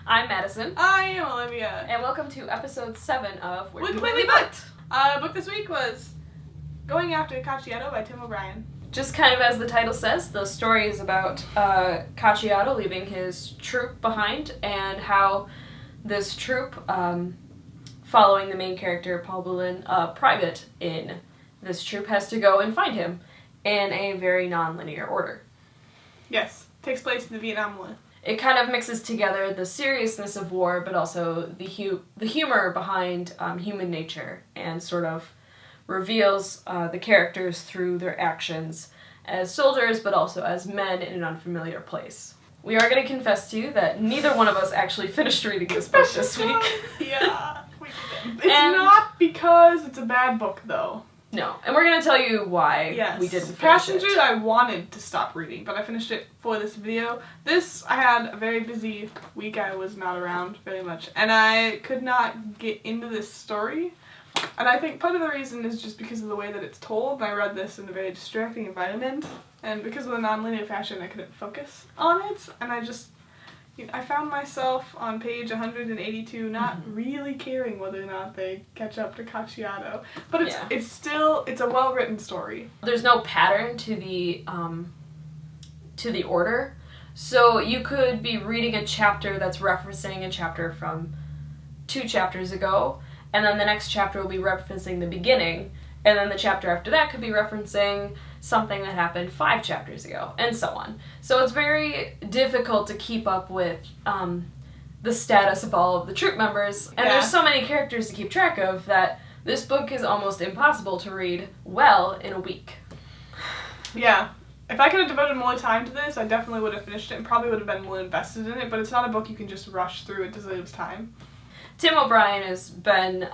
I'm Madison. I am Olivia. And welcome to episode 7 of We're Completely Booked! The book this week was Going After Cacciato by Tim O'Brien. Just kind of as the title says, the story is about Cacciato leaving his troop behind and how this troop, following the main character, Paul Boulin, a private in this troop, has to go and find him in a very non-linear order. Yes, takes place in the Vietnam War. It kind of mixes together the seriousness of war, but also the humor behind human nature, and sort of reveals the characters through their actions as soldiers, but also as men in an unfamiliar place. We are going to confess to you that neither one of us actually finished reading this book this week. Yeah, we didn't. It's not because it's a bad book, though. No, and we're going to tell you why we didn't finish Passenger, it. I wanted to stop reading, but I finished it for this video. I had a very busy week. I was not around very much, and I could not get into this story. And I think part of the reason is just because of the way that it's told. I read this in a very distracting environment, and because of the non-linear fashion, I couldn't focus on it, and I found myself on page 182 not really caring whether or not they catch up to Cacciato. But it's a well-written story. There's no pattern to the order. So you could be reading a chapter that's referencing a chapter from 2 chapters ago, and then the next chapter will be referencing the beginning, and then the chapter after that could be referencing something that happened 5 chapters ago, and so on. So it's very difficult to keep up with the status of all of the troop members, and there's so many characters to keep track of that this book is almost impossible to read well in a week. Yeah. If I could have devoted more time to this, I definitely would have finished it and probably would have been more invested in it, but it's not a book you can just rush through. It deserves time. Tim O'Brien has been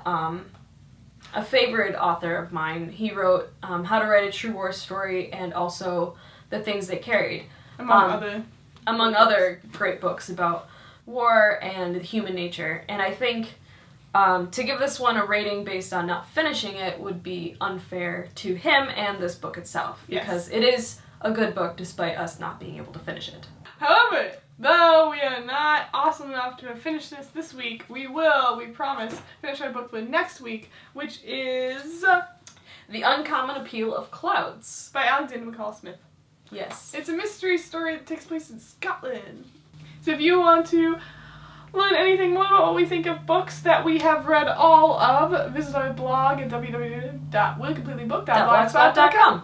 a favorite author of mine. He wrote How to Write a True War Story and also The Things They Carried. Among other great books about war and human nature. And I think to give this one a rating based on not finishing it would be unfair to him and this book itself. Because it is a good book despite us not being able to finish it. However, though we are not awesome enough to finish this week, we promise, finish our book for next week, which is The Uncommon Appeal of Clouds by Alexander McCall Smith. Yes. It's a mystery story that takes place in Scotland. So if you want to learn anything more about what we think of books that we have read all of, visit our blog at www.willcompletelybooked.blogspot.com.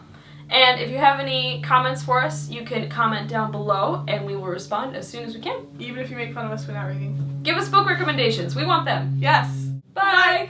And if you have any comments for us, you can comment down below and we will respond as soon as we can. Even if you make fun of us for not reading. Give us book recommendations. We want them. Yes. Bye. Bye.